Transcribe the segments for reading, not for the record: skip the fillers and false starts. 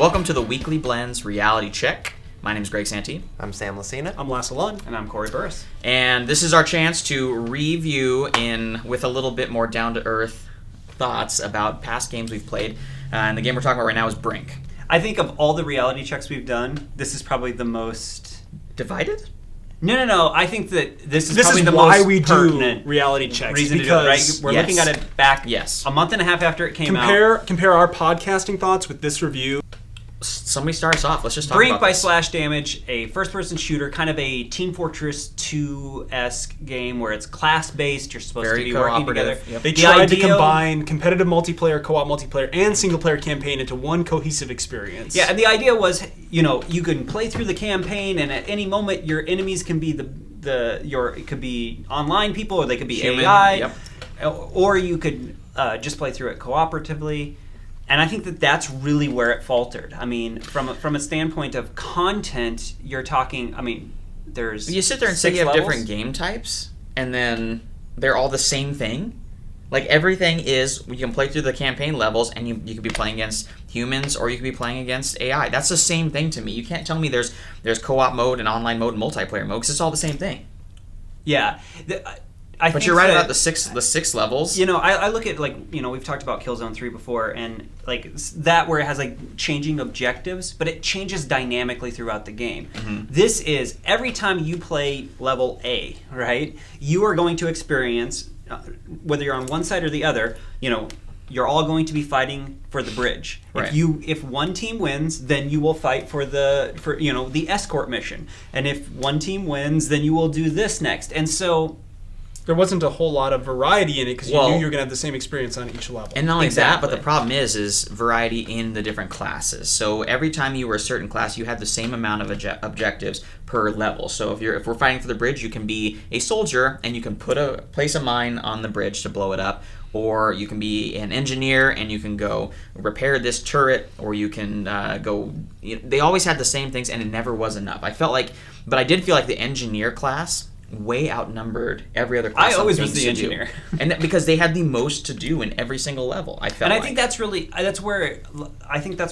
Welcome to the Weekly Blends Reality Check. My name is Greg Santee. I'm Sam Lacina. I'm Lasse Lund. And I'm Corey Burris. And this is our chance to review with a little bit more down-to-earth thoughts about past games we've played. And the game we're talking about right now is Brink. I think of all the reality checks we've done, this is probably the most... Divided? No. I think that this is probably the why most we pertinent do reality checks. reason Because to do it, right? We're looking at it back a month and a half after it came out. Compare our podcasting thoughts with this review. Somebody start us off. Let's just talk Brink about by this. Slash Damage, a first-person shooter, kind of a Team Fortress 2-esque game where it's class-based. You're supposed to be working together. Yep. They tried to combine competitive multiplayer, co-op multiplayer, and single-player campaign into one cohesive experience. Yeah, and the idea was, you can play through the campaign, and at any moment your enemies can be it could be online people, or they could be Human, AI, yep. Or you could just play through it cooperatively. And I think that that's really where it faltered. I mean, from a standpoint of content, you're talking. I mean, there's you sit there and say you have different game types, and then they're all the same thing. Like everything is, you can play through the campaign levels, and you could be playing against humans, or you could be playing against AI. That's the same thing to me. You can't tell me there's co-op mode and online mode and multiplayer mode, because it's all the same thing. Yeah. But you're right about the six levels. I look at, we've talked about Killzone 3 before, and that where it has changing objectives, but it changes dynamically throughout the game. Mm-hmm. This is every time you play level A, right? You are going to experience, whether you're on one side or the other, you're all going to be fighting for the bridge. Right. If one team wins, then you will fight for the escort mission, and if one team wins, then you will do this next, and so. There wasn't a whole lot of variety in it because you knew you were going to have the same experience on each level. And not only that, but the problem is variety in the different classes. So every time you were a certain class, you had the same amount of objectives per level. So if we're fighting for the bridge, you can be a soldier and you can place a mine on the bridge to blow it up. Or you can be an engineer and you can go repair this turret, or you can go... They always had the same things, and it never was enough. But I did feel like the engineer class way outnumbered every other class. I always was the engineer, and because they had the most to do in every single level. I think that's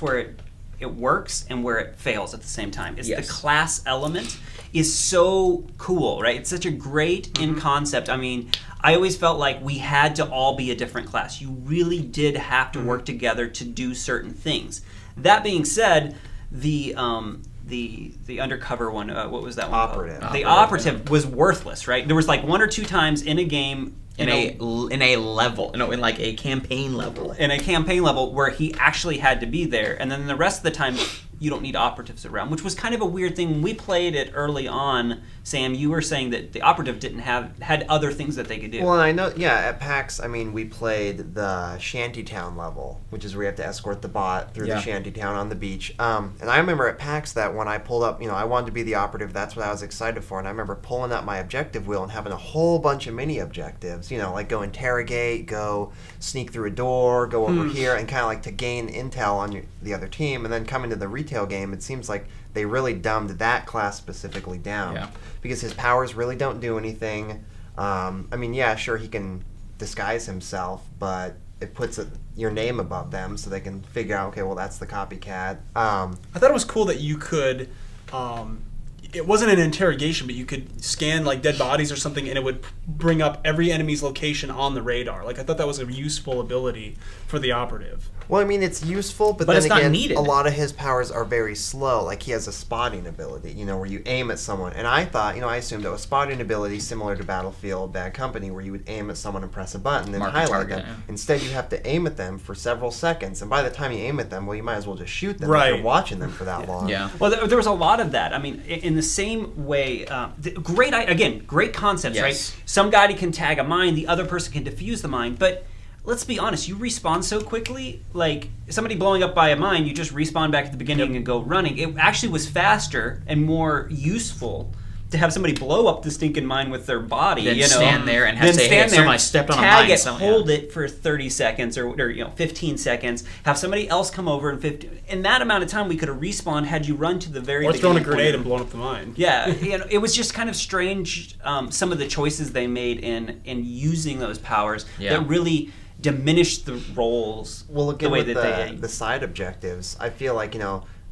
where it works and where it fails at the same time. Is the class element is so cool, right? It's such a great in concept. I mean, I always felt like we had to all be a different class. You really did have to work together to do certain things. That being said, the undercover one, what was that one? Operative. The operative was worthless, right? There was one or two times in a game in a level, in a campaign level. In a campaign level where he actually had to be there, and then the rest of the time you don't need operatives around, which was kind of a weird thing. When we played it early on, Sam, you were saying that the operative had other things that they could do. Well, and I know, at PAX, we played the Shantytown level, which is where you have to escort the bot through the Shantytown on the beach. And I remember at PAX that when I pulled up, I wanted to be the operative, that's what I was excited for, and I remember pulling up my objective wheel and having a whole bunch of mini objectives, like go interrogate, go sneak through a door, go over here, and kind of to gain intel on the other team, and then coming to the retail game, it seems like they really dumbed that class specifically down because his powers really don't do anything. Sure, he can disguise himself, but it puts your name above them so they can figure out, okay, well, that's the copycat. I thought it was cool that you could... it wasn't an interrogation, but you could scan dead bodies or something, and it would bring up every enemy's location on the radar. I thought that was a useful ability for the operative. Well, it's useful, but then it's again, not needed. A lot of his powers are very slow. He has a spotting ability, where you aim at someone. And I thought, I assumed that was spotting ability similar to Battlefield Bad Company, where you would aim at someone and press a button and highlight them. Yeah. Instead, you have to aim at them for several seconds. And by the time you aim at them, well, you might as well just shoot them if you're watching them for that long. Yeah. Well, there was a lot of that. In the same way, great concepts, right? Some guy can tag a mine, the other person can defuse the mine, but let's be honest, you respawn so quickly, somebody blowing up by a mine, you just respawn back at the beginning and go running. It actually was faster and more useful to have somebody blow up the stinking mine with their body, then stand there and have to say, hey, somebody stepped on a mine. Tag it, hold it for 30 seconds or 15 seconds, have somebody else come over in that amount of time we could have respawned had you run to the very beginning. Or thrown a grenade and blown up the mine. Yeah, it was just kind of strange, some of the choices they made in using those powers that really diminish the roles Well, again, the way with that the side objectives, I feel like,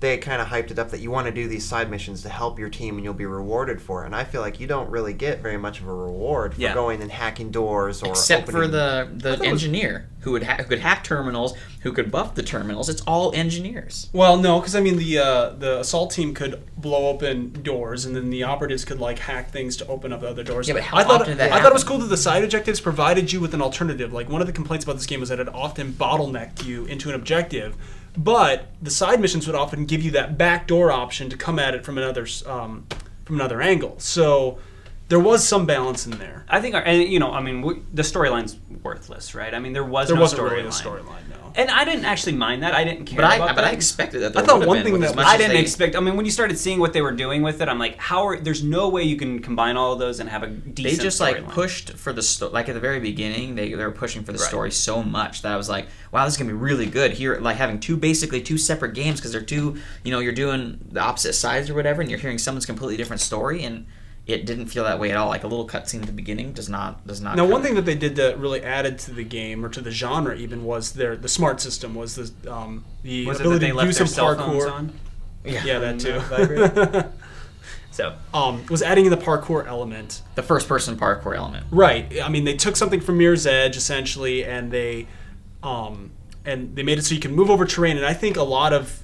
they kind of hyped it up that you want to do these side missions to help your team and you'll be rewarded for it. And I feel like you don't really get very much of a reward for going and hacking doors or except opening... for the engineer who could hack terminals, who could buff the terminals. It's all engineers. Well, no, because I mean the assault team could blow open doors, and then the operatives could like hack things to open up the other doors. Yeah, but how I thought often did that I thought it was happen? cool that the side objectives provided you with an alternative. Like one of the complaints about this game was that it often bottlenecked you into an objective. But the side missions would often give you that backdoor option to come at it from another angle. So there was some balance in there. I think, the storyline's worthless, right? I mean, there wasn't really a storyline, no. And I didn't actually mind that. I didn't care But about that. I expected that. I thought one thing that I didn't expect. I mean, when you started seeing what they were doing with it, I'm like, there's no way you can combine all of those and have a decent. They just storyline. pushed for the like at the very beginning. They were pushing for the story so much that I was like, wow, this is gonna be really good. Here, like having basically two separate games because they're two. You're doing the opposite sides or whatever, and you're hearing someone's completely different story and. It didn't feel that way at all. Like a little cutscene at the beginning does not. Now, one thing that they did that really added to the game or to the genre even was the smart system was the ability to do some parkour. On? Yeah, that too. So was adding in the parkour element, the first-person parkour element. Right. I mean, they took something from Mirror's Edge essentially, and they made it so you can move over terrain. And I think a lot of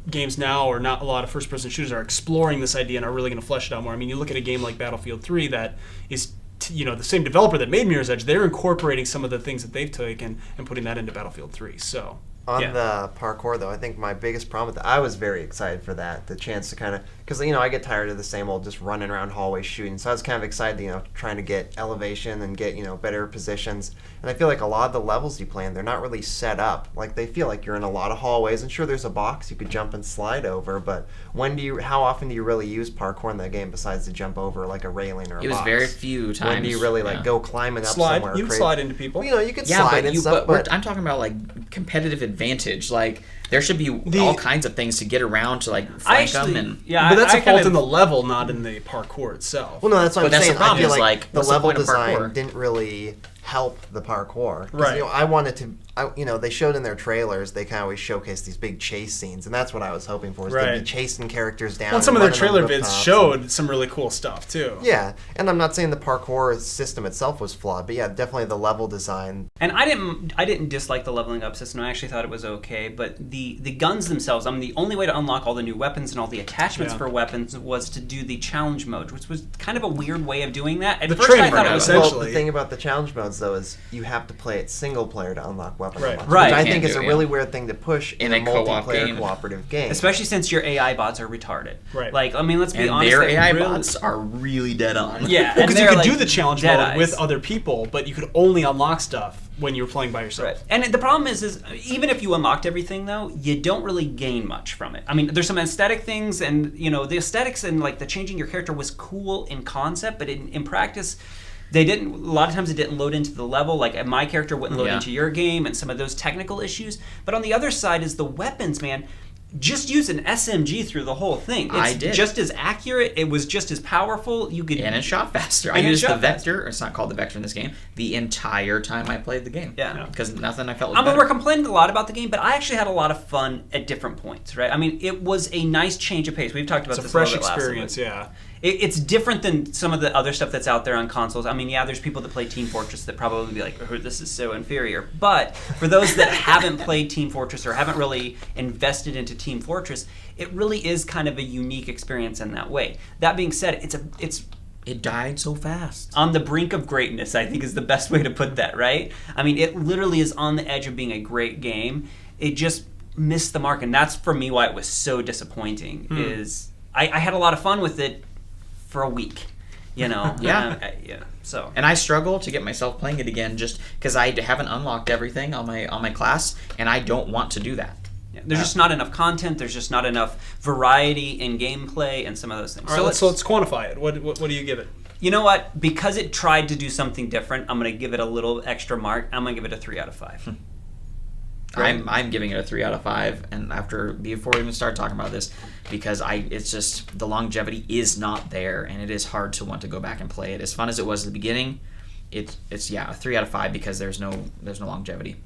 games now, or not a lot of first-person shooters, are exploring this idea and are really going to flesh it out more. I mean, you look at a game like Battlefield 3 that is, the same developer that made Mirror's Edge. They're incorporating some of the things that they've taken and putting that into Battlefield 3. So On the parkour, though, I think my biggest problem with that, I was very excited for that, the chance to kind of, because, I get tired of the same old just running around hallways shooting, so I was kind of excited, trying to get elevation and get, better positions, and I feel like a lot of the levels you play in, they're not really set up, like, they feel like you're in a lot of hallways, and sure, there's a box you could jump and slide over, but how often do you really use parkour in that game besides to jump over, like, a railing or a box? It was very few times. When do you really, go climbing up somewhere? You slide into people. You could slide and stuff, but I'm talking about, like, competitive advantage, like, there should be all kinds of things to get around to like flank them and but that's a fault in the level, not in the parkour itself. Well, no, that's what I'm saying. The problem I feel is, like the what's level point of design parkour? didn't really help the parkour. Right. I wanted to. They showed in their trailers. They kind of always showcase these big chase scenes, and that's what I was hoping for. Was to be chasing characters down. Well, some of their running on trailer vids rooftops showed some really cool stuff too. Yeah, and I'm not saying the parkour system itself was flawed, but yeah, definitely the level design. And I didn't dislike the leveling up system. I actually thought it was okay. But the guns themselves, the only way to unlock all the new weapons and all the attachments for weapons was to do the challenge mode, which was kind of a weird way of doing that. At first, I thought it was essentially. Well, the thing about the challenge modes though is you have to play it single player to unlock weapon unlocks, Right. which I think is a really weird thing to push in a multiplayer cooperative game. Especially since your AI bots are retarded. Right. Like, let's be and honest. their AI bots are really dead on. Yeah. Because you they're could do the challenge dead mode eyes. with other people, but you could only unlock stuff when you were playing by yourself. Right. And the problem is even if you unlocked everything, though, you don't really gain much from it. I mean, there's some aesthetic things, and, the aesthetics and, like, the changing your character was cool in concept, but in practice... a lot of times it didn't load into the level, like my character wouldn't load into your game and some of those technical issues. But on the other side is the weapons, man. Just use an SMG through the whole thing. It's I did. just as accurate. It was just as powerful. And it shot faster. I used the Vector, or it's not called the Vector in this game, the entire time I played the game. Yeah. Because nothing I felt was better. We're complaining a lot about the game, but I actually had a lot of fun at different points, right? I mean, it was a nice change of pace. We've talked about this a little bit last week. It's a fresh experience, yeah. It's different than some of the other stuff that's out there on consoles. I mean, yeah, there's people that play Team Fortress that probably be like, oh, this is so inferior. But for those that haven't played Team Fortress or haven't really invested into Team Fortress, it really is kind of a unique experience in that way. That being said, it died so fast. On the brink of greatness, I think is the best way to put that, right? I mean, it literally is on the edge of being a great game. It just missed the mark, and that's for me why it was so disappointing. Is I had a lot of fun with it for a week, Yeah. So. And I struggle to get myself playing it again just because I haven't unlocked everything on my class, and I don't want to do that. Yeah, there's just not enough content. There's just not enough variety in gameplay and some of those things. All right, so let's quantify it. What do you give it? You know what? Because it tried to do something different, I'm going to give it a little extra mark. I'm going to give it a 3 out of 5. I'm giving it a 3 out of 5, and before we even start talking about this, because it's just the longevity is not there, and it is hard to want to go back and play it. As fun as it was at the beginning, it's a 3 out of 5 because there's no longevity.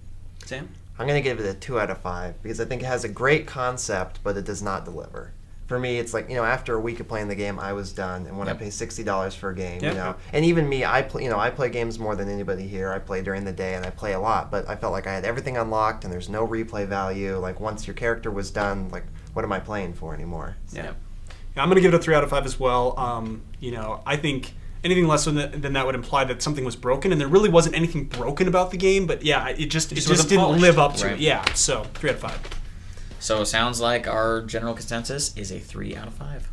Sam? I'm going to give it a 2 out of 5 because I think it has a great concept, but it does not deliver. For me, it's like, after a week of playing the game, I was done. And when I pay $60 for a game, and even me, I play games more than anybody here. I play during the day and I play a lot, but I felt like I had everything unlocked and there's no replay value. Like once your character was done, like what am I playing for anymore? Yeah, I'm going to give it a 3 out of 5 as well. I think anything less than that would imply that something was broken, and there really wasn't anything broken about the game. But yeah, it just didn't polished. live up to Right. it. Yeah, so 3 out of 5. So it sounds like our general consensus is a 3 out of 5.